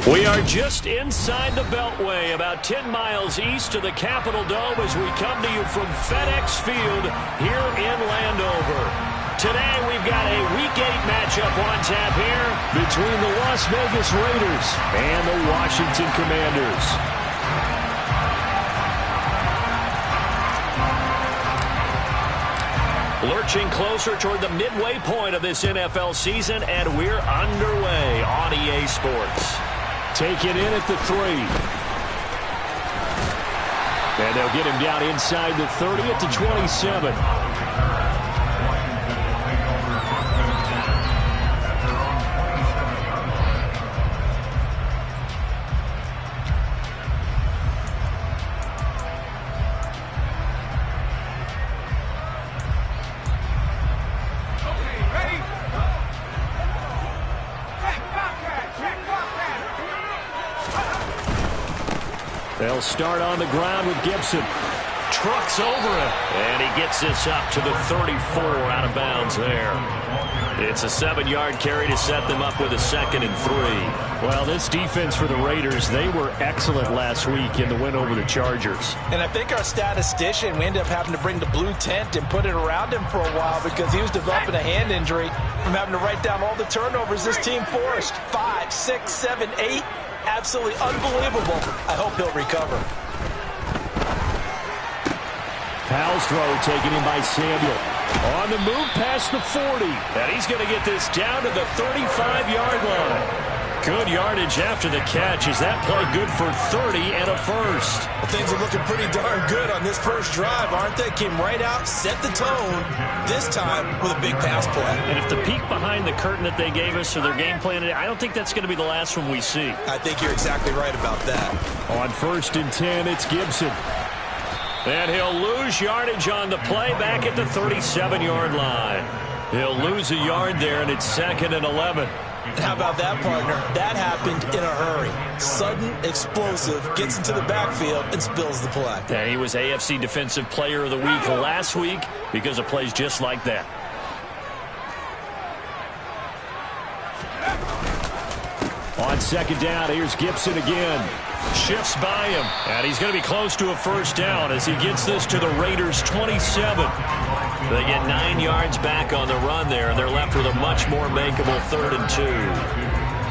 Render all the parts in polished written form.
We are just inside the Beltway, about 10 miles east of the Capitol Dome as we come to you from FedEx Field here in Landover. Today we've got a Week 8 matchup on tap here between the Las Vegas Raiders and the Washington Commanders. Lurching closer toward the midway point of this NFL season, and we're underway on EA Sports. Take it in at the 3. And they'll get him down inside the 30 at the 27. They'll start on the ground with Gibson. Trucks over him. And he gets this up to the 34 out of bounds there. It's a 7-yard carry to set them up with a 2nd and 3. Well, this defense for the Raiders, they were excellent last week in the win over the Chargers. And I think our statistician, we ended up having to bring the blue tent and put it around him for a while because he was developing a hand injury from having to write down all the turnovers this team forced. 5, 6, 7, 8. Absolutely unbelievable. I hope he'll recover. Powell's throw taken in by Samuel. On the move past the 40. And he's going to get this down to the 35-yard line. Good yardage after the catch. Is that play good for 30 and a first? Well, things are looking pretty darn good on this first drive, aren't they? Came right out, set the tone, this time with a big pass play. And if the peek behind the curtain that they gave us or their game plan, I don't think that's going to be the last one we see. I think you're exactly right about that. On 1st and 10, it's Gibson. And he'll lose yardage on the play back at the 37-yard line. He'll lose a yard there, and it's 2nd and 11. How about that, partner? That happened in a hurry. Sudden, explosive, gets into the backfield and spills the play. And he was AFC Defensive Player of the Week last week because of plays just like that. On 2nd down, here's Gibson again. Shifts by him, and he's going to be close to a first down as he gets this to the Raiders' 27. They get 9 yards back on the run there, and they're left with a much more makeable 3rd and 2.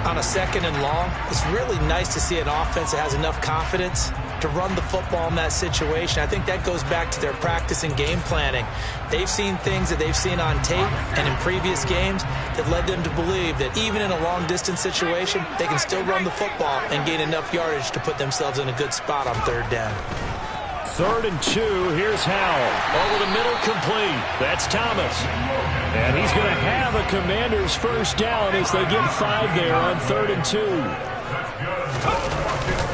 On a 2nd and long, it's really nice to see an offense that has enough confidence to run the football in that situation. I think that goes back to their practice and game planning. They've seen things that they've seen on tape and in previous games that led them to believe that even in a long-distance situation, they can still run the football and gain enough yardage to put themselves in a good spot on 3rd down. 3rd and 2, here's Howell. Over the middle, complete. That's Thomas. And he's going to have a Commander's first down as they get 5 there on 3rd and 2.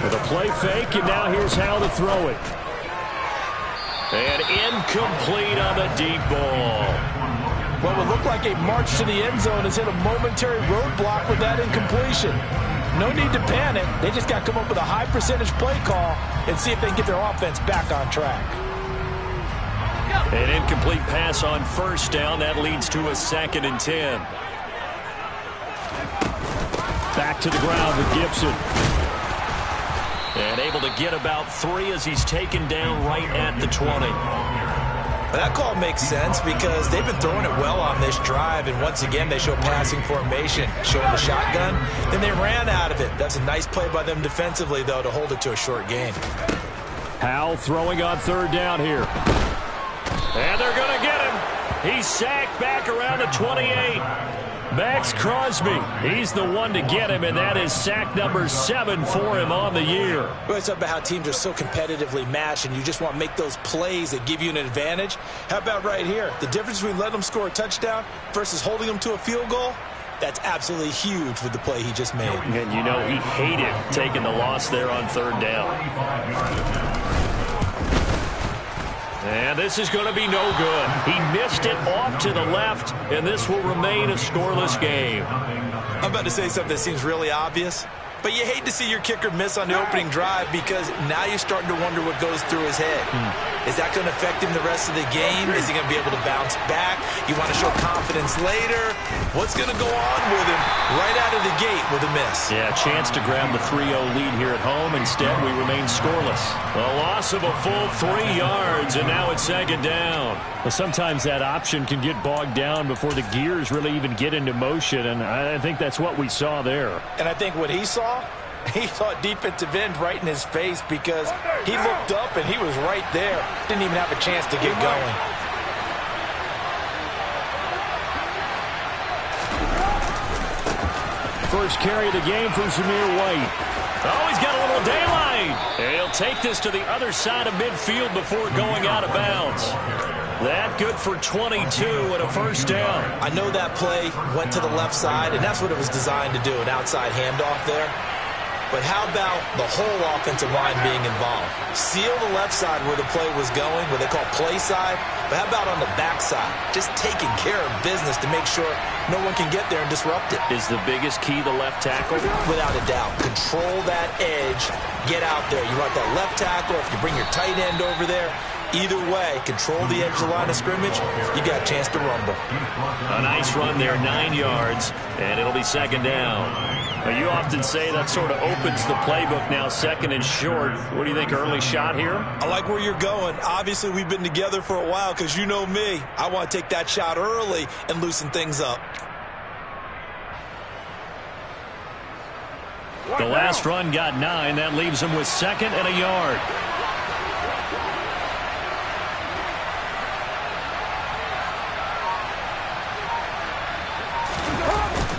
With a play fake, and now here's Howell to throw it. And incomplete on the deep ball. What would look like a march to the end zone has hit a momentary roadblock with that incompletion. No need to panic. They just got to come up with a high percentage play call and see if they can get their offense back on track. An incomplete pass on 1st down. That leads to a 2nd and 10. Back to the ground with Gibson. And able to get about 3 as he's taken down right at the 20. That call makes sense because they've been throwing it well on this drive, and once again they show passing formation, showing the shotgun. Then they ran out of it. That's a nice play by them defensively, though, to hold it to a short gain. Howell throwing on 3rd down here. And they're going to get him. He's sacked back around the 28. Max Crosby, he's the one to get him, and that is sack number 7 for him on the year. Well, it's about how teams are so competitively matched, and you just want to make those plays that give you an advantage. How about right here? The difference between letting them score a touchdown versus holding them to a field goal, that's absolutely huge with the play he just made. And you know he hated taking the loss there on 3rd down. And this is going to be no good. He missed it off to the left, and this will remain a scoreless game. I'm about to say something that seems really obvious, But you hate to see your kicker miss on the opening drive because now you're starting to wonder what goes through his head. Is that going to affect him the rest of the game? Is he going to be able to bounce back? You want to show confidence later? What's going to go on with him right out of the gate with a miss? Yeah, chance to grab the 3-0 lead here at home. Instead, we remain scoreless. A loss of a full 3 yards, and now it's second down. Well, sometimes that option can get bogged down before the gears really even get into motion, and I think that's what we saw there. And I think what he saw defensive end right in his face because he looked up and he was right there. Didn't even have a chance to get going. First carry of the game from Zamir White. Oh, he's got a little daylight. And he'll take this to the other side of midfield before going out of bounds. That good for 22 and a first down. I know that play went to the left side, and that's what it was designed to do, an outside handoff there. But how about the whole offensive line being involved? Seal the left side where the play was going, what they call play side. But how about on the back side? Just taking care of business to make sure no one can get there and disrupt it. Is the biggest key the left tackle? Without a doubt. Control that edge. Get out there. You want that left tackle. If you bring your tight end over there, either way, control the edge of the line of scrimmage, you got a chance to rumble. A nice run there, 9 yards, and it'll be second down. Now, you often say that sort of opens the playbook now, second and short. What do you think, early shot here? I like where you're going. Obviously, we've been together for a while because you know me. I want to take that shot early and loosen things up. The last run got 9. That leaves him with second and a yard.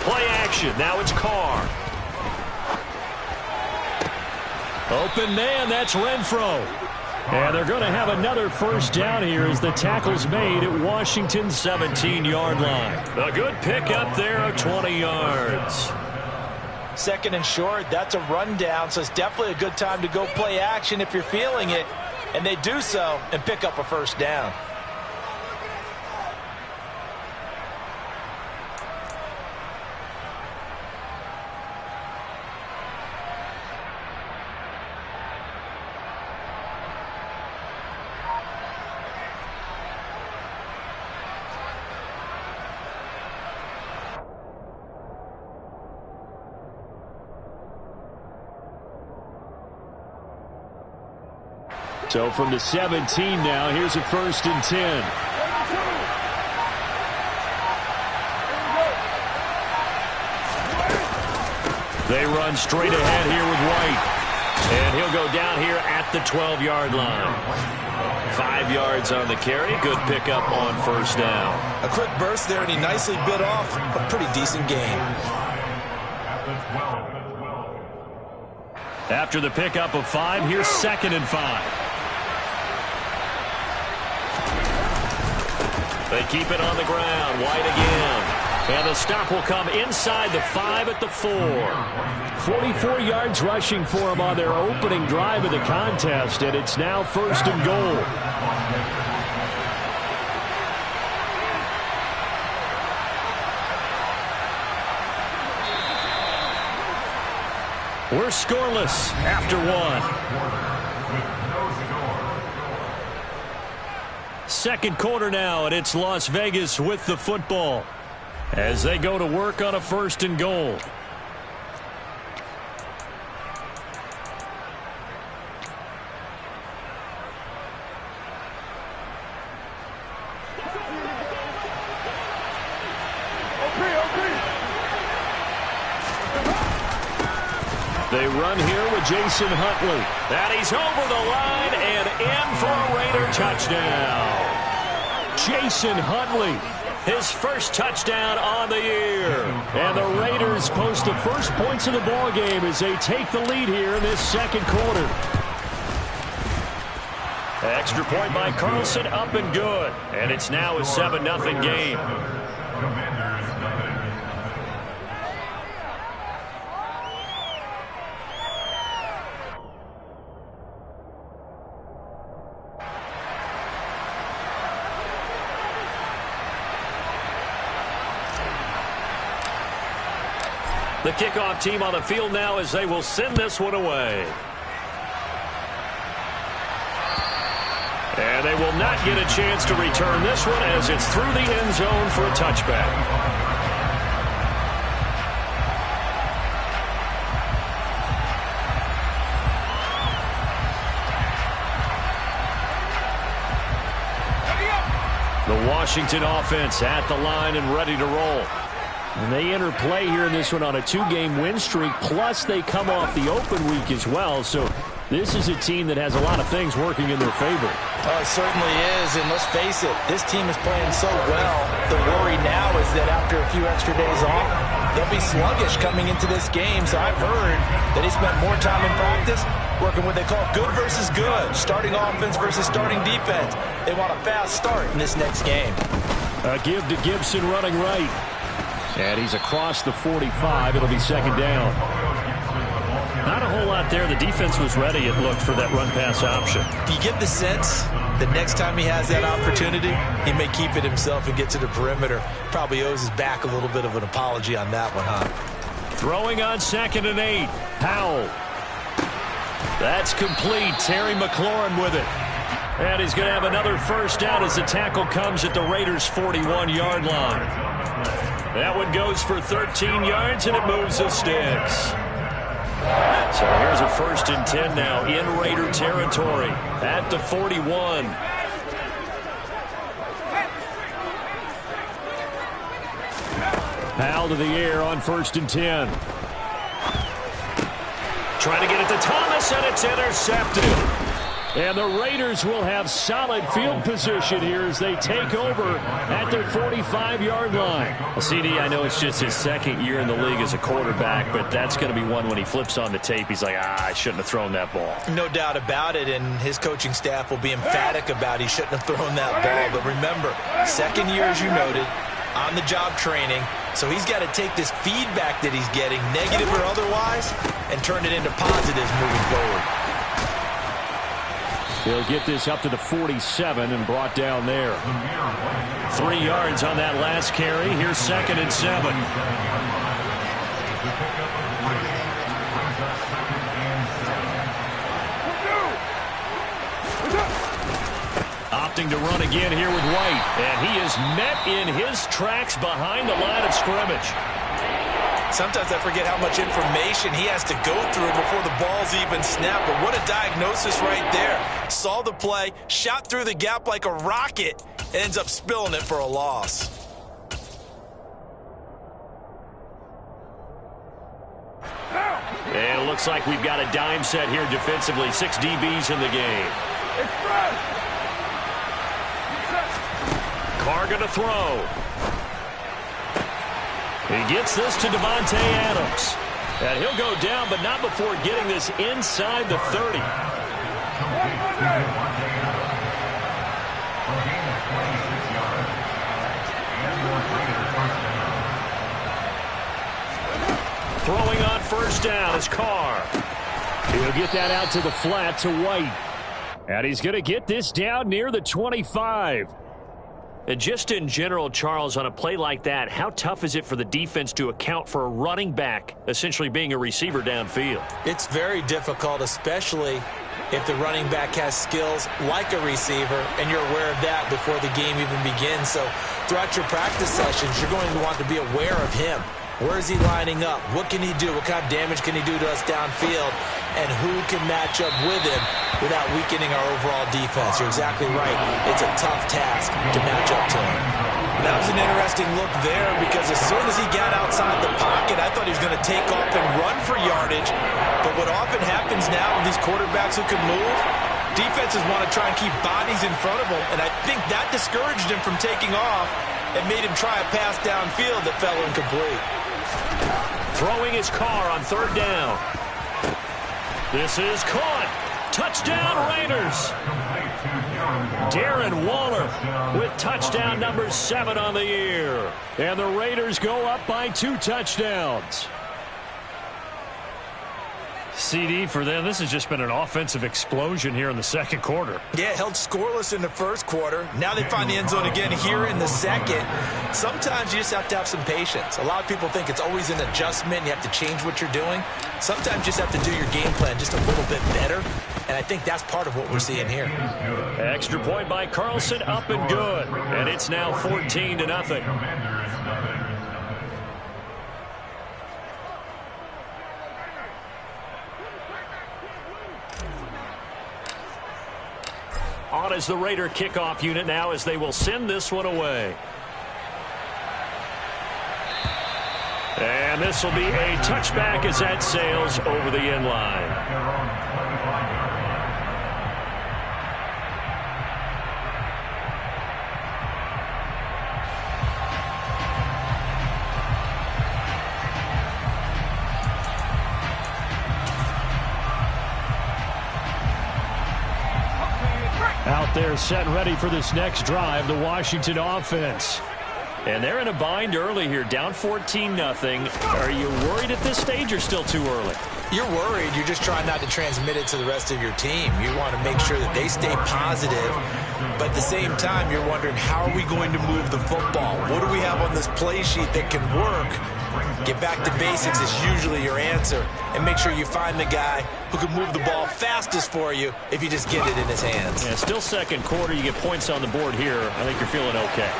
Play action. Now it's Carr. Open man. That's Renfro. And they're going to have another first down here as the tackle's made at Washington's 17-yard line. A good pickup there of 20 yards. Second and short, that's a rundown, so it's definitely a good time to go play action if you're feeling it. And they do so and pick up a first down. So from the 17 now, here's a 1st and 10. They run straight ahead here with White. And he'll go down here at the 12-yard line. 5 yards on the carry. Good pickup on first down. A quick burst there, and he nicely bit off a pretty decent gain. After the pickup of 5, here's 2nd and 5. They keep it on the ground. White again. And the stop will come inside the 5 at the 4. 44 yards rushing for him on their opening drive of the contest, and it's now 1st and goal. We're scoreless after 1. Second quarter now, and it's Las Vegas with the football as they go to work on a 1st and goal. They run here with Jason Huntley. And he's over the line and in for a Raider touchdown. Jason Huntley, his first touchdown on the year. And the Raiders post the first points of the ball game as they take the lead here in this second quarter. Extra point by Carlson, up and good. And it's now a 7-0 game. The kickoff team on the field now as they will send this one away. And they will not get a chance to return this one as it's through the end zone for a touchback. The Washington offense at the line and ready to roll. And they enter play here in this one on a 2-game win streak, plus they come off the open week as well. So this is a team that has a lot of things working in their favor. Oh, it certainly is, and let's face it, this team is playing so well. The worry now is that after a few extra days off, they'll be sluggish coming into this game. So I've heard that he spent more time in practice working what they call good versus good, starting offense versus starting defense. They want a fast start in this next game. A give to Gibson running right. And he's across the 45. It'll be second down. Not a whole lot there. The defense was ready, it looked, for that run-pass option. You get the sense that next time he has that opportunity, he may keep it himself and get to the perimeter. Probably owes his back a little bit of an apology on that one, huh? Throwing on 2nd and 8. Powell. That's complete. Terry McLaurin with it. And he's going to have another first down as the tackle comes at the Raiders' 41-yard line. That one goes for 13 yards, and it moves the sticks. So here's a 1st and 10 now in Raider territory at the 41. Powell to the air on 1st and 10. Trying to get it to Thomas, and it's intercepted. And the Raiders will have solid field position here as they take over at their 45-yard line. Well, CD, I know it's just his 2nd year in the league as a quarterback, but that's going to be one when he flips on the tape. He's like, I shouldn't have thrown that ball. No doubt about it, and his coaching staff will be emphatic about he shouldn't have thrown that ball. But remember, 2nd year, as you noted, on-the-job training. So he's got to take this feedback that he's getting, negative or otherwise, and turn it into positives moving forward. He'll get this up to the 47 and brought down there. 3 yards on that last carry. Here's 2nd and 7. Opting to run again here with White. And he is met in his tracks behind the line of scrimmage. Sometimes I forget how much information he has to go through before the ball's even snapped. But what a diagnosis right there. Saw the play, shot through the gap like a rocket, and ends up spilling it for a loss. And it looks like we've got a dime set here defensively. 6 DBs in the game. Carr going to throw. He gets this to Devontae Adams. And he'll go down, but not before getting this inside the 30. Throwing on 1st down is Carr. He'll get that out to the flat to White. And he's going to get this down near the 25. And just in general, Charles, on a play like that, how tough is it for the defense to account for a running back essentially being a receiver downfield? It's very difficult, especially if the running back has skills like a receiver, and you're aware of that before the game even begins. So throughout your practice sessions, you're going to want to be aware of him. Where is he lining up? What can he do? What kind of damage can he do to us downfield? And who can match up with him without weakening our overall defense? You're exactly right. It's a tough task to match up to him. That was an interesting look there because as soon as he got outside the pocket, I thought he was going to take off and run for yardage. But what often happens now with these quarterbacks who can move, defenses want to try and keep bodies in front of them. And I think that discouraged him from taking off and made him try a pass downfield that fell incomplete. Throwing his Carr on 3rd down. This is caught. Touchdown, Raiders. Darren Waller with touchdown number 7 on the year. And the Raiders go up by 2 touchdowns. CD for them. This has just been an offensive explosion here in the second quarter. Yeah, held scoreless in the first quarter. Now they find the end zone again here in the second. Sometimes you just have to have some patience. A lot of people think it's always an adjustment. You have to change what you're doing. Sometimes you just have to do your game plan just a little bit better. And I think that's part of what we're seeing here. Extra point by Carlson, up and good. And it's now 14-0. On is the Raider kickoff unit now as they will send this one away. And this will be a touchback as that sails over the end line. Out there set and ready for this next drive, the Washington offense. And they're in a bind early here, down 14-0. Are you worried at this stage or still too early? You're worried. You're just trying not to transmit it to the rest of your team. You want to make sure that they stay positive. But at the same time, you're wondering, how are we going to move the football? What do we have on this play sheet that can work? Get back to basics is usually your answer. And make sure you find the guy who can move the ball fastest for you if you just get it in his hands. Yeah, still second quarter. You get points on the board here. I think you're feeling okay.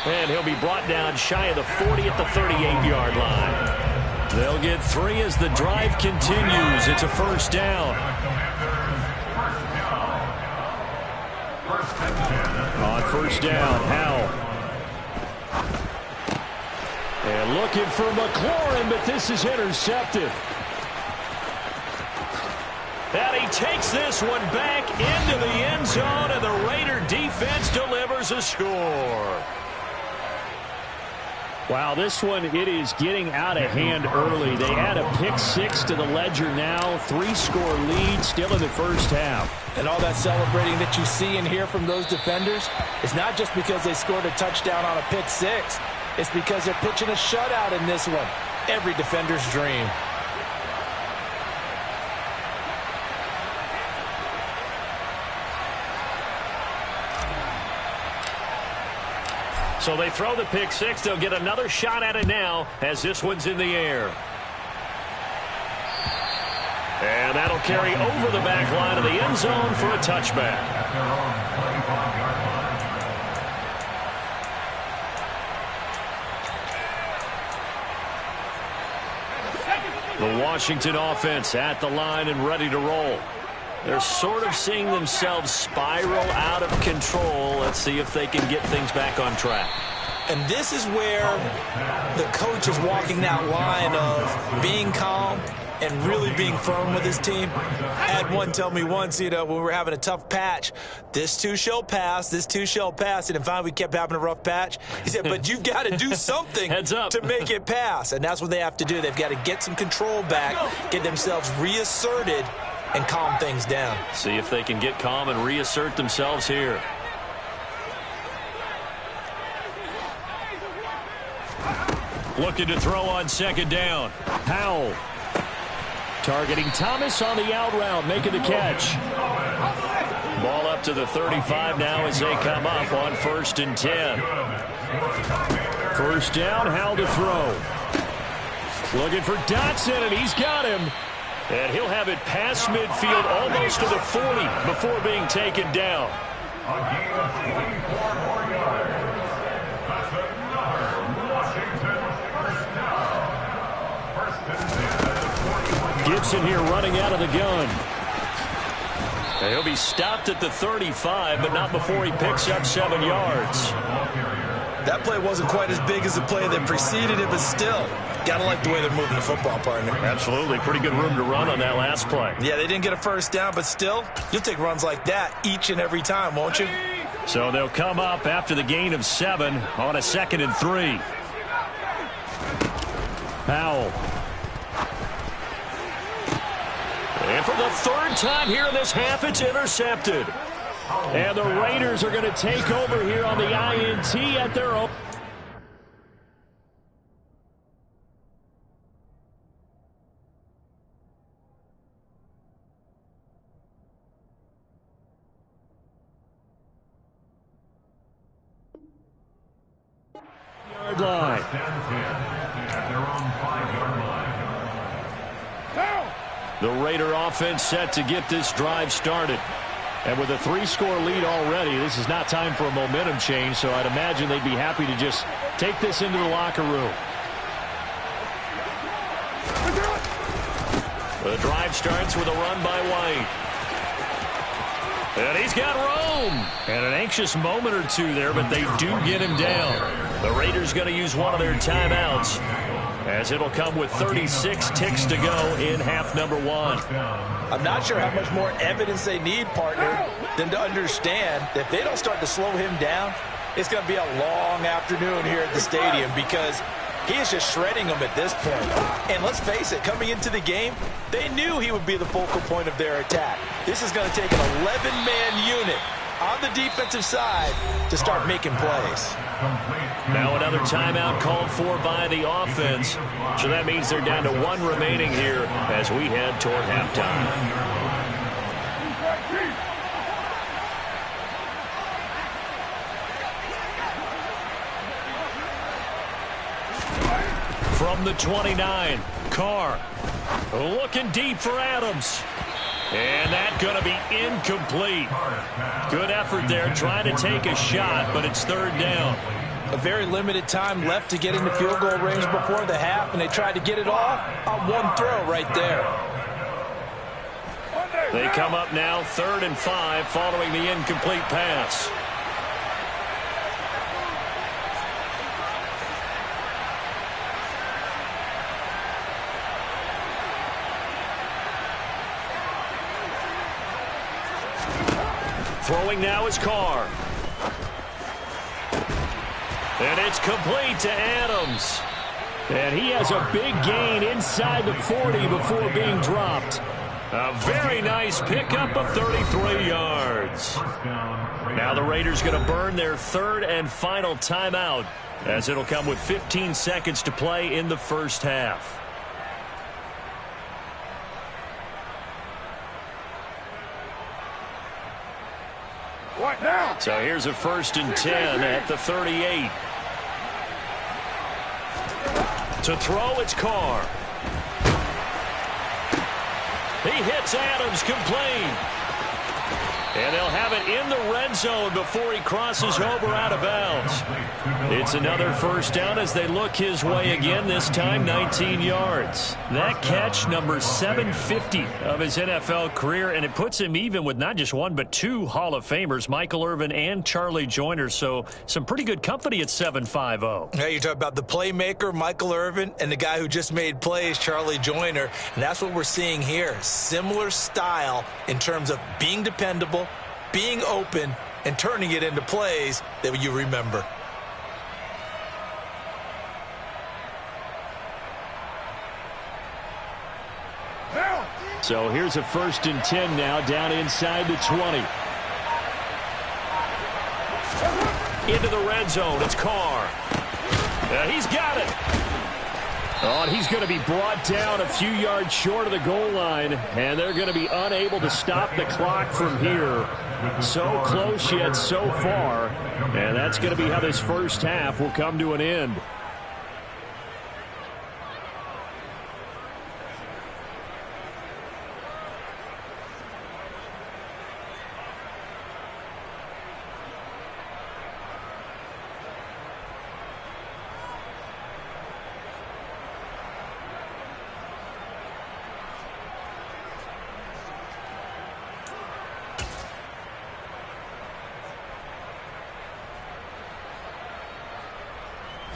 And he'll be brought down shy of the 40 at the 38-yard line. They'll get 3 as the drive continues. It's a first down. On first down, Howell. And looking for McLaurin, but this is intercepted. And he takes this one back into the end zone, and the Raider defense delivers a score. Wow, this one, it is getting out of hand early. They add a pick 6 to the ledger now. 3-score lead still in the first half. And all that celebrating that you see and hear from those defenders is not just because they scored a touchdown on a pick 6. It's because they're pitching a shutout in this one. Every defender's dream. So they throw the pick 6. They'll get another shot at it now as this one's in the air. And that'll carry over the back line of the end zone for a touchback. The Washington offense at the line and ready to roll. They're sort of seeing themselves spiral out of control. Let's see if they can get things back on track. And this is where the coach is walking that line of being calm and really being firm with his team. I had one tell me once, when we were having a tough patch, this too shall pass, this too shall pass. And finally we kept having a rough patch. He said, but you've got to do something Heads up. to make it pass. And that's what they have to do. They've got to get some control back, get themselves reasserted, and calm things down. See if they can get calm and reassert themselves here. Looking to throw on second down. Howell targeting Thomas on the out route, making the catch. Ball up to the 35 now as they come up on 1st and 10. First down, Howell to throw. Looking for Dotson, and he's got him. And he'll have it past midfield almost to the 40 before being taken down. Gibson here running out of the gun. And he'll be stopped at the 35, but not before he picks up 7 yards. That play wasn't quite as big as the play that preceded it, but still, gotta like the way they're moving the football, partner. Absolutely. Pretty good room to run on that last play. Yeah, they didn't get a first down, but still, you'll take runs like that each and every time, won't you? So they'll come up after the gain of 7 on a 2nd and 3. Howell. And for the 3rd time here in this half, it's intercepted. And the Raiders are going to take over here on the INT at their own. line. The Raider offense set to get this drive started. And with a 3-score lead already, this is not time for a momentum change, so I'd imagine they'd be happy to just take this into the locker room. The drive starts with a run by White. And he's got room. And an anxious moment or two there, but they do get him down. The Raiders going to use one of their timeouts, as it'll come with 36 ticks to go in half number 1. I'm not sure how much more evidence they need, partner, than to understand that if they don't start to slow him down, it's going to be a long afternoon here at the stadium, because he is just shredding them at this point. And let's face it, coming into the game, they knew he would be the focal point of their attack. This is going to take an 11-man unit on the defensive side to start making plays. Now another timeout called for by the offense. So that means they're down to 1 remaining here as we head toward halftime. From the 29, Carr looking deep for Adams. And that's going to be incomplete. Good effort there, trying to take a shot, but it's 3rd down. A very limited time left to get into field goal range before the half, and they tried to get it all on one throw right there. They come up now 3rd and 5 following the incomplete pass. Throwing now is Carr. And it's complete to Adams. And he has a big gain inside the 40 before being dropped. A very nice pickup of 33 yards. Now the Raiders going to burn their 3rd and final timeout, as it'll come with 15 seconds to play in the first half. What now? So here's a 1st and 10 at the 38. To throw, it's Carr. He hits Adams, complete. And they'll have it in the red zone before he crosses over out of bounds. It's another 1st down as they look his way again, this time 19 yards. That catch, number 750 of his NFL career, and it puts him even with not just 1 but 2 Hall of Famers, Michael Irvin and Charlie Joyner. So some pretty good company at 750. Hey, you talk about the playmaker, Michael Irvin, and the guy who just made plays, Charlie Joyner. And that's what we're seeing here. Similar style in terms of being dependable, being open, and turning it into plays that you remember. So here's a 1st and 10 now, down inside the 20. Into the red zone, it's Carr. He's got it. Oh, and he's going to be brought down a few yards short of the goal line, and they're going to be unable to stop the clock from here. So close yet so far, and that's going to be how this first half will come to an end.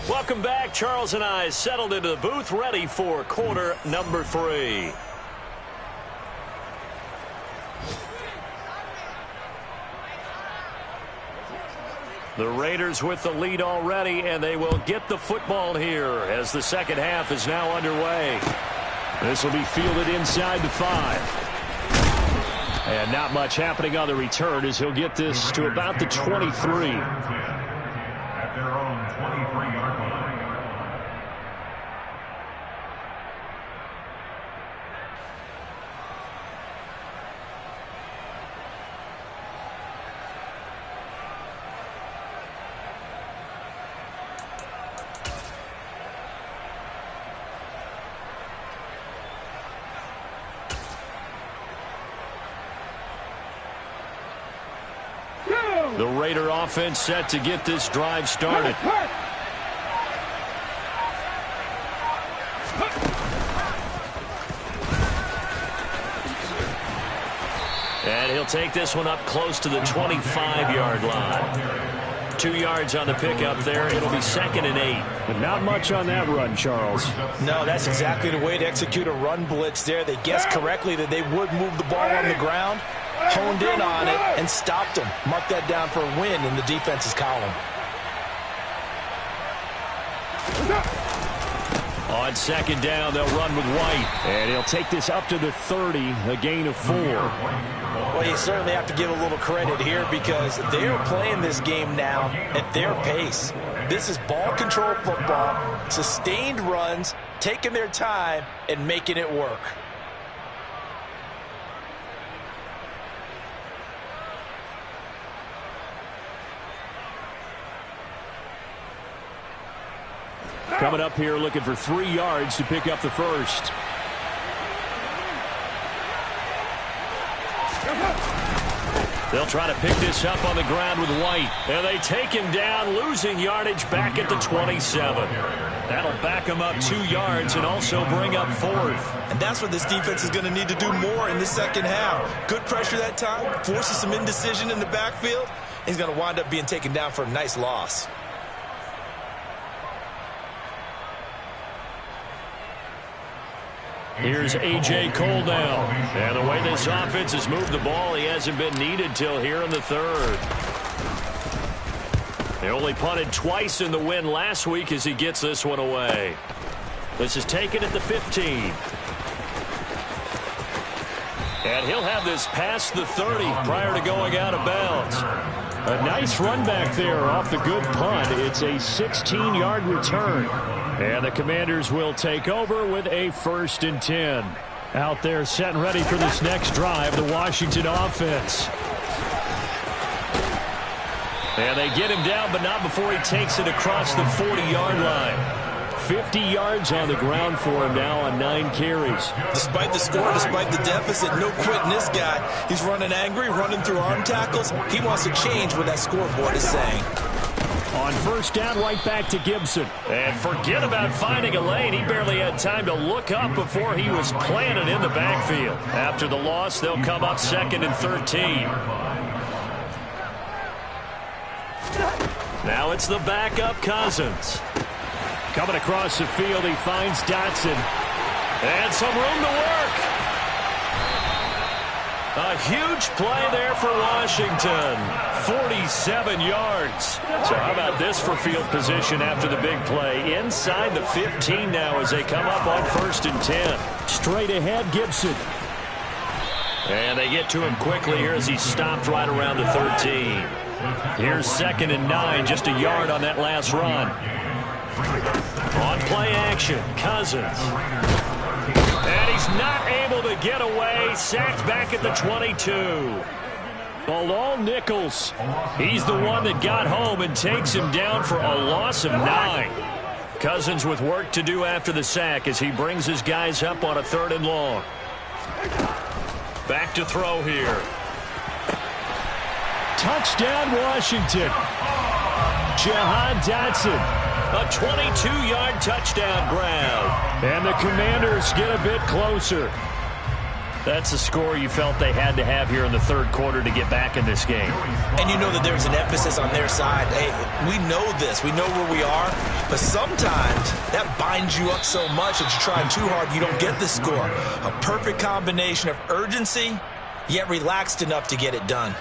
Welcome back. Charles and I settled into the booth, ready for quarter number 3. The Raiders with the lead already, and they will get the football here as the second half is now underway. This will be fielded inside the 5. And not much happening on the return as he'll get this to about the 23. At their own 23-yard line. The Raider offense set to get this drive started. And he'll take this one up close to the 25-yard line. 2 yards on the pickup there. It'll be 2nd and 8. But not much on that run, Charles. No, that's exactly the way to execute a run blitz there. They guessed correctly that they would move the ball on the ground, honed in on it, and stopped them. Mark that down for a win in the defense's column. On 2nd down, they'll run with White. And he'll take this up to the 30, a gain of 4. Well, you certainly have to give a little credit here because they're playing this game now at their pace. This is ball control football, sustained runs, taking their time, and making it work. Coming up here looking for 3 yards to pick up the first. They'll try to pick this up on the ground with White. And they take him down, losing yardage back at the 27. That'll back him up 2 yards and also bring up 4th. And that's what this defense is going to need to do more in the second half. Good pressure that time, forces some indecision in the backfield. He's going to wind up being taken down for a nice loss. Here's A.J. Cole now. And the way this offense has moved the ball, he hasn't been needed till here in the 3rd. He only punted twice in the win last week as he gets this one away. This is taken at the 15. And he'll have this past the 30 prior to going out of bounds. A nice run back there off the good punt. It's a 16-yard return. And the Commanders will take over with a 1st and 10. Out there set and ready for this next drive, the Washington offense. And they get him down, but not before he takes it across the 40-yard line. 50 yards on the ground for him now on 9 carries. Despite the score, despite the deficit, no quitting this guy. He's running angry, running through arm tackles. He wants to change what that scoreboard is saying. On 1st down, right back to Gibson. And forget about finding a lane. He barely had time to look up before he was planted in the backfield. After the loss, they'll come up 2nd and 13. Now it's the backup Cousins. Coming across the field, he finds Dotson. And some room to work. A huge play there for Washington. 47 yards. So how about this for field position after the big play? Inside the 15 now as they come up on 1st and 10. Straight ahead, Gibson. And they get to him quickly here as he stopped right around the 13. Here's 2nd and 9, just a yard on that last run. On play action, Cousins. And he's not able to get away. Sacked back at the 22. Bilal Nichols. He's the one that got home and takes him down for a loss of 9. Cousins with work to do after the sack as he brings his guys up on a 3rd and long. Back to throw here. Touchdown, Washington. Jahan Dotson. A 22-yard touchdown grab. And the Commanders get a bit closer. That's a score you felt they had to have here in the 3rd quarter to get back in this game. And you know that there's an emphasis on their side. Hey, we know this. We know where we are. But sometimes that binds you up so much that you're trying too hard, you don't get the score. A perfect combination of urgency, yet relaxed enough to get it done.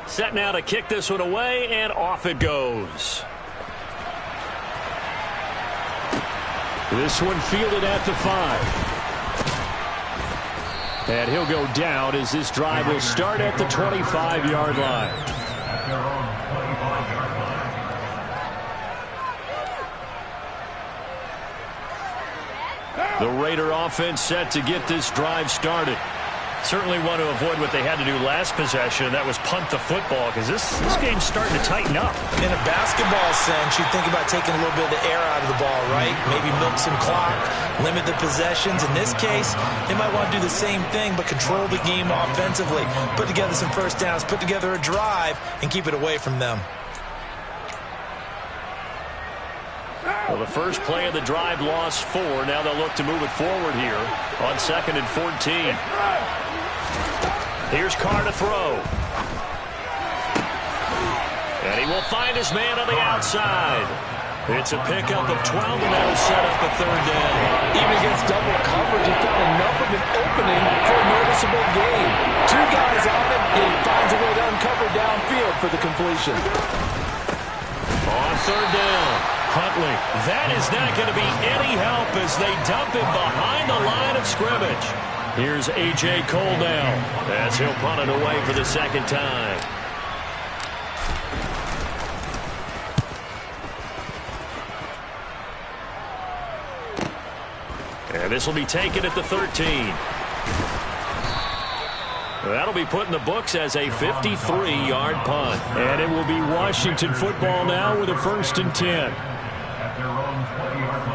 Set now to kick this one away, and off it goes. This one fielded at the 5. And he'll go down as this drive will start at the 25-yard line. The Raider offense set to get this drive started. Certainly want to avoid what they had to do last possession, and that was punt the football, because this game's starting to tighten up. In a basketball sense, you think about taking a little bit of the air out of the ball, right? maybe milk some clock, limit the possessions. In this case, they might want to do the same thing, but control the game offensively, put together some first downs, put together a drive, and keep it away from them. Well, the first play of the drive lost 4. Now they'll look to move it forward here on 2nd and 14. Here's Carr to throw. And he will find his man on the outside. It's a pickup of 12, and that'll set up a 3rd down. Even against double coverage, he found enough of an opening for a noticeable gain. 2 guys on him, and he finds a way to uncover downfield for the completion. On 3rd down, Huntley. That is not going to be any help as they dump him behind the line of scrimmage. Here's A.J. Cole now as he'll punt it away for the 2nd time. And this will be taken at the 13. That'll be put in the books as a 53-yard punt. And it will be Washington football now with a 1st and 10. At their own 20-yard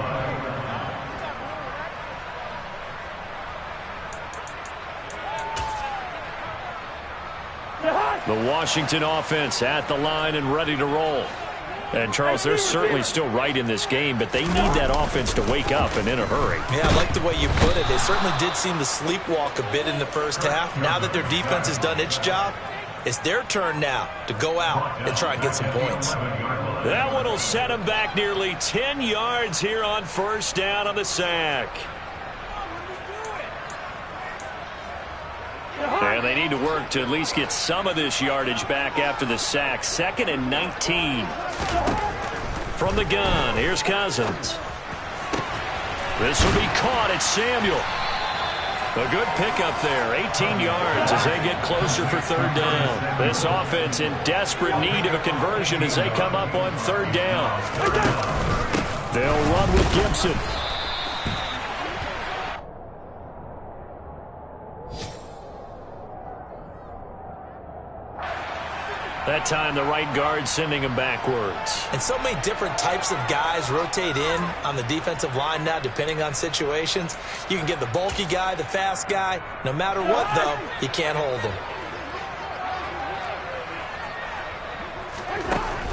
line. The Washington offense at the line and ready to roll. And, Charles, they're certainly still right in this game, but they need that offense to wake up and in a hurry. Yeah, I like the way you put it. They certainly did seem to sleepwalk a bit in the first half. Now that their defense has done its job, it's their turn now to go out and try and get some points. That one will set them back nearly 10 yards here on 1st down on the sack. And they need to work to at least get some of this yardage back after the sack. 2nd and 19. From the gun, here's Cousins. This will be caught. It's Samuel. A good pickup there. 18 yards as they get closer for 3rd down. This offense in desperate need of a conversion as they come up on 3rd down. They'll run with Gibson. That time, the right guard sending him backwards. And so many different types of guys rotate in on the defensive line now, depending on situations. You can get the bulky guy, the fast guy. No matter what, though, you can't hold them.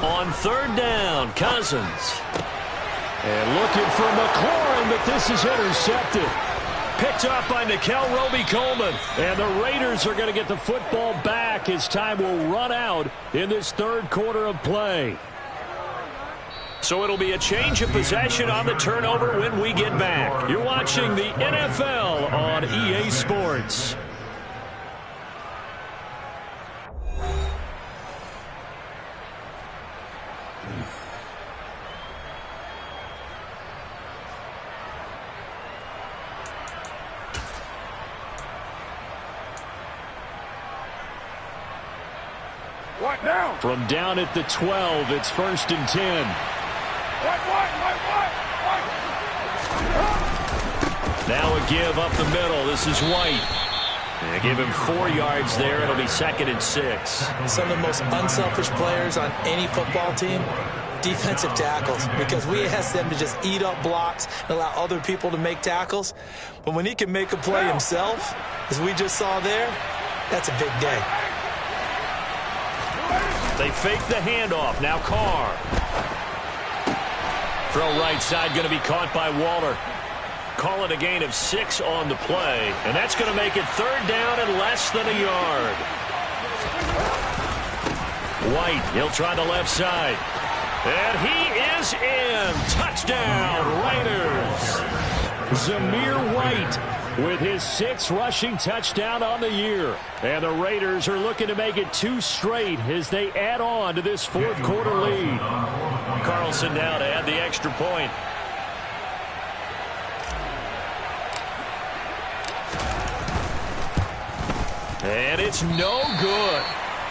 On 3rd down, Cousins. And looking for McLaurin, but this is intercepted. Picked up by Nickel Roby-Coleman. And the Raiders are going to get the football back as time will run out in this 3rd quarter of play. So it'll be a change of possession on the turnover when we get back. You're watching the NFL on EA Sports. From down at the 12, it's 1st and 10. Now a give up the middle. This is White. They give him 4 yards there. It'll be 2nd and 6. Some of the most unselfish players on any football team, defensive tackles, because we ask them to just eat up blocks and allow other people to make tackles. But when he can make a play himself, as we just saw there, that's a big day. They fake the handoff. Now Carr. Throw right side going to be caught by Waller. Call it a gain of 6 on the play. And that's going to make it 3rd down and less than a yard. White, he'll try the left side. And he is in. Touchdown, Raiders. Zamir White with his 6th rushing touchdown on the year. And the Raiders are looking to make it 2 straight as they add on to this 4th quarter lead. Carlson now to add the extra point. And it's no good.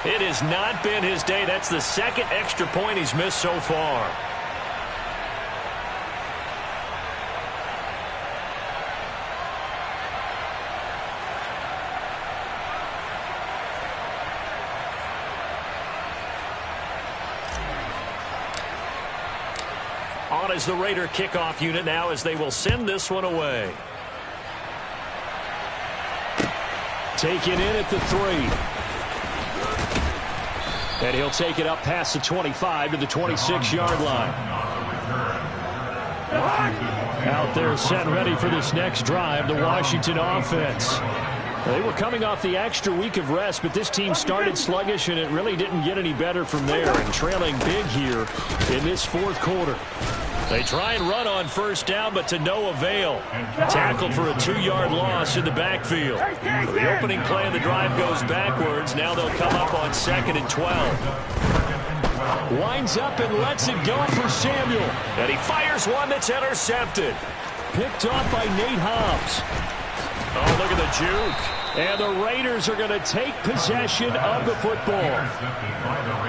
It has not been his day. That's the 2nd extra point he's missed so far. On is the Raider kickoff unit now as they will send this one away. Taken in at the 3. And he'll take it up past the 25 to the 26-yard line. Out there set ready for this next drive, the Washington offense. They were coming off the extra week of rest, but this team started sluggish, and it really didn't get any better from there, and trailing big here in this fourth quarter. They try and run on first down, but to no avail. Tackled for a 2-yard loss in the backfield. The opening play of the drive goes backwards. Now they'll come up on 2nd and 12. Winds up and lets it go for Samuel. And he fires one that's intercepted. Picked off by Nate Hobbs. Oh, look at the juke. And the Raiders are going to take possession of the football.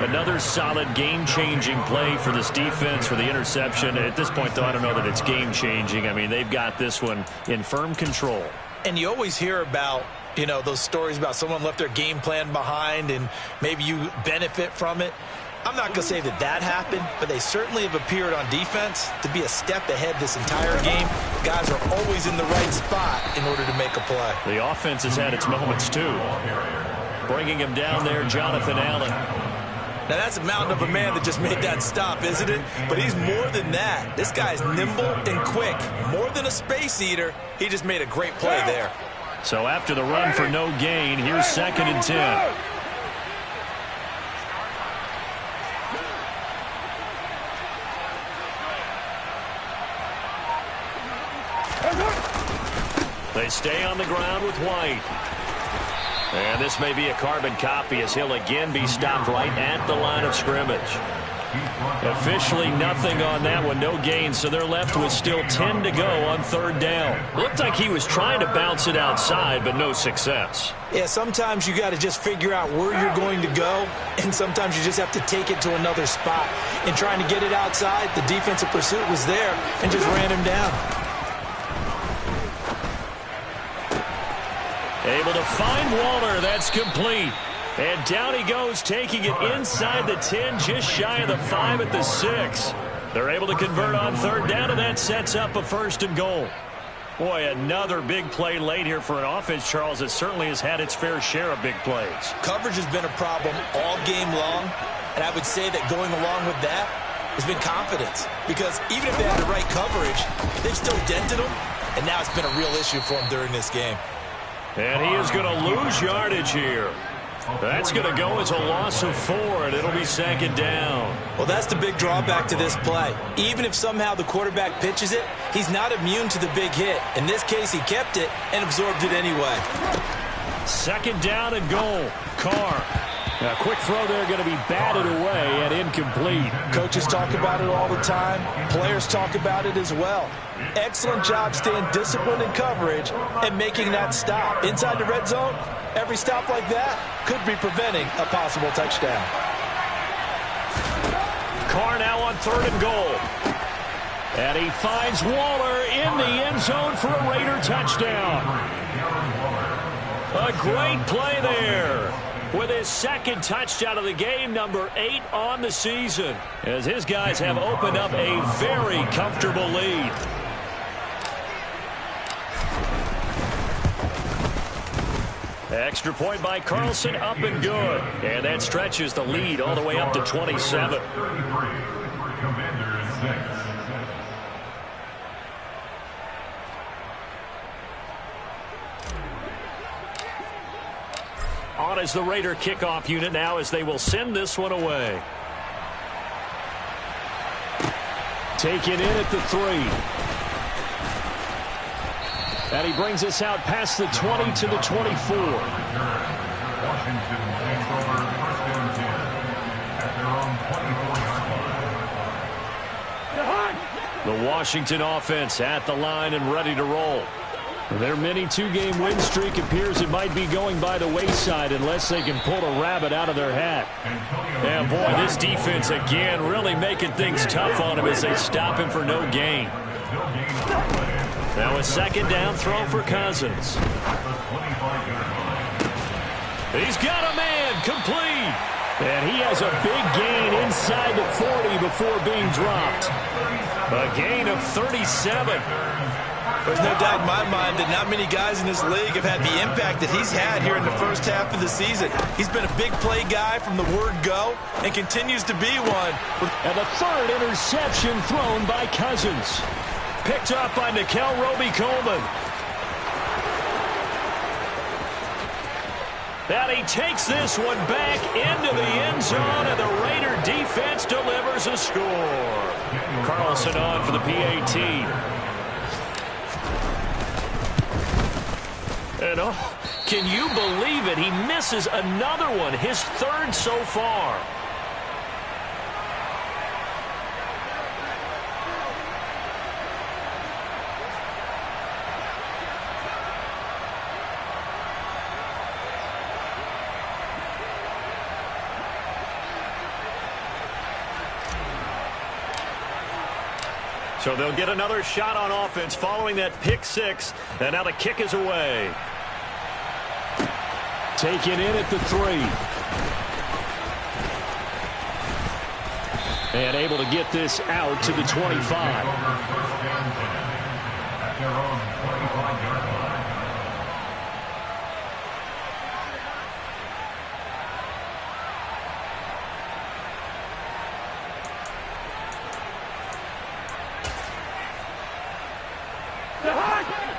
Another solid game-changing play for this defense for the interception. At this point, though, I don't know that it's game-changing. I mean, they've got this one in firm control. And you always hear about, you know, those stories about someone left their game plan behind and maybe you benefit from it. I'm not going to say that that happened, but they certainly have appeared on defense to be a step ahead this entire game. Guys are always in the right spot in order to make a play. The offense has had its moments, too. Bringing him down there, Jonathan Allen. Now, that's a mountain of a man that just made that stop, isn't it? But he's more than that. This guy's nimble and quick. More than a space eater, he just made a great play there. So after the run for no gain, here's 2nd and 10. They stay on the ground with White. And this may be a carbon copy as he'll again be stopped right at the line of scrimmage. Officially nothing on that one, no gain, so they're left with still 10 to go on 3rd down. Looked like he was trying to bounce it outside, but no success. Yeah, sometimes you got to just figure out where you're going to go, and sometimes you just have to take it to another spot. In trying to get it outside, the defensive pursuit was there and just ran him down. Able to find Waller. That's complete. And down he goes, taking it inside the 10, just shy of the 5 at the 6. They're able to convert on 3rd down, and that sets up a 1st and goal. Boy, another big play late here for an offense, Charles, that certainly has had its fair share of big plays. Coverage has been a problem all game long, and I would say that going along with that has been confidence. Because even if they had the right coverage, they've still dented them, and now it's been a real issue for them during this game. And he is going to lose yardage here. That's going to go as a loss of 4, and it'll be 2nd down. Well, that's the big drawback to this play. Even if somehow the quarterback pitches it, he's not immune to the big hit. In this case, he kept it and absorbed it anyway. 2nd down and goal. Carr. A quick throw there going to be batted away and incomplete. Coaches talk about it all the time. Players talk about it as well. Excellent job staying disciplined in coverage and making that stop. Inside the red zone, every stop like that could be preventing a possible touchdown. Carr now on 3rd and goal. And he finds Waller in the end zone for a Raider touchdown. A great play there. With his 2nd touchdown of the game, number 8 on the season, as his guys have opened up a very comfortable lead. Extra point by Carlson, up and good. And that stretches the lead all the way up to 27. On is the Raider kickoff unit now as they will send this one away. Taken in at the 3. And he brings us out past the 20 to the 24. Washington takes over 1st and 10 at their own 24-yard line. The Washington offense at the line and ready to roll. Their mini 2-game win streak appears it might be going by the wayside unless they can pull a rabbit out of their hat. Yeah, boy, this defense again really making things tough on him as they stop him for no gain. Now a 2nd down throw for Cousins. He's got a man, complete. And he has a big gain inside the 40 before being dropped. A gain of 37. There's no doubt in my mind that not many guys in this league have had the impact that he's had here in the first half of the season. He's been a big play guy from the word go and continues to be one. And the third interception thrown by Cousins. Picked up by Nikel Roby-Coleman. And he takes this one back into the end zone, and the Raider defense delivers a score. Carlson on for the PAT. And oh, can you believe it? He misses another one, his third so far. So they'll get another shot on offense following that pick six. And now the kick is away. Taken in at the 3. And able to get this out to the 25. At their own 25-yard line.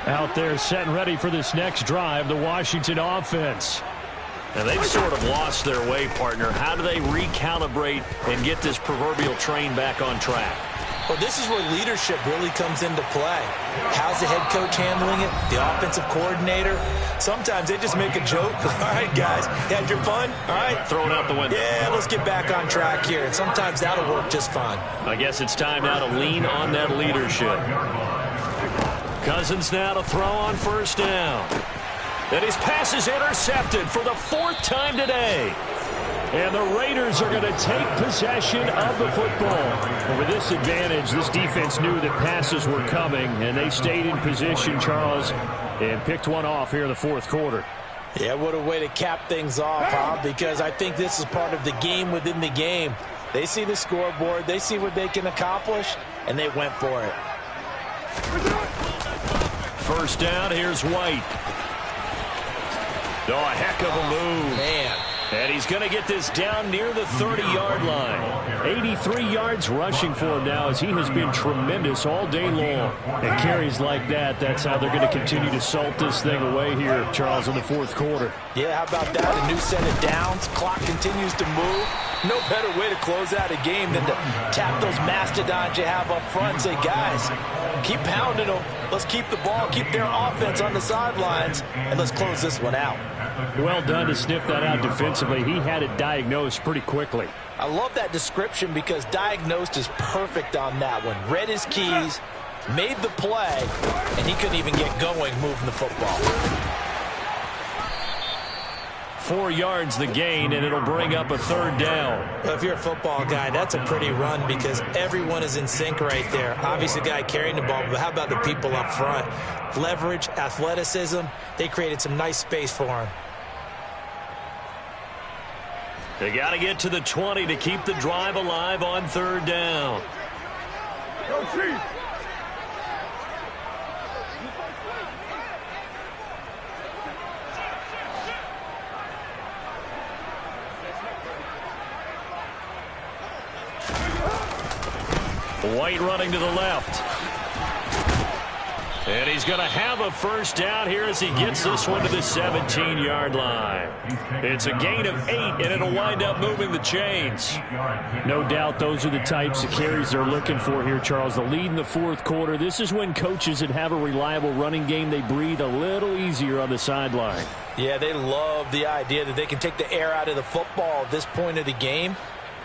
Out there set and ready for this next drive, the Washington offense. And they've sort of lost their way, partner. How do they recalibrate and get this proverbial train back on track? Well, this is where leadership really comes into play. How's the head coach handling it? The offensive coordinator? Sometimes they just make a joke. All right, guys, had your fun? All right. Throw it out the window. Yeah, let's get back on track here. And sometimes that'll work just fine. I guess it's time now to lean on that leadership. Cousins now to throw on first down. And his pass is intercepted for the 4th time today. And the Raiders are going to take possession of the football. And with this advantage, this defense knew that passes were coming, and they stayed in position, Charles, and picked one off here in the 4th quarter. Yeah, what a way to cap things off, huh? Because I think this is part of the game within the game. They see the scoreboard, they see what they can accomplish, and they went for it. First down, here's White. Oh, a heck of a move. Man. And he's going to get this down near the 30-yard line. 83 yards rushing for him now as he has been tremendous all day long. And carries like that, that's how they're going to continue to salt this thing away here, Charles, in the 4th quarter. Yeah, how about that? A new set of downs. Clock continues to move. No better way to close out a game than to tap those mastodons you have up front and say, guys, keep pounding them. Let's keep the ball, keep their offense on the sidelines, and let's close this one out. Well done to sniff that out defensively. He had it diagnosed pretty quickly. I love that description because diagnosed is perfect on that one. Read his keys, made the play, and he couldn't even get going moving the football. 4 yards the gain, and it'll bring up a 3rd down. Well, if you're a football guy, that's a pretty run because everyone is in sync right there. Obviously, the guy carrying the ball, but how about the people up front? Leverage, athleticism, they created some nice space for him. They got to get to the 20 to keep the drive alive on 3rd down. White running to the left. And he's going to have a first down here as he gets this one to the 17-yard line. It's a gain of 8, and it'll wind up moving the chains. No doubt those are the types of carries they're looking for here, Charles. The lead in the 4th quarter. This is when coaches that have a reliable running game, they breathe a little easier on the sideline. Yeah, they love the idea that they can take the air out of the football at this point of the game.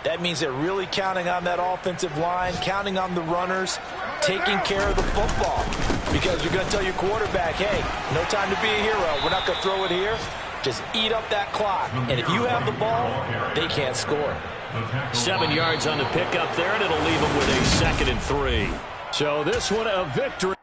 That means they're really counting on that offensive line, counting on the runners, taking care of the football. Because you're going to tell your quarterback, hey, no time to be a hero. We're not going to throw it here. Just eat up that clock. And if you have the ball, they can't score. 7 yards on the pickup there, and it'll leave them with a 2nd and 3. So this one a victory.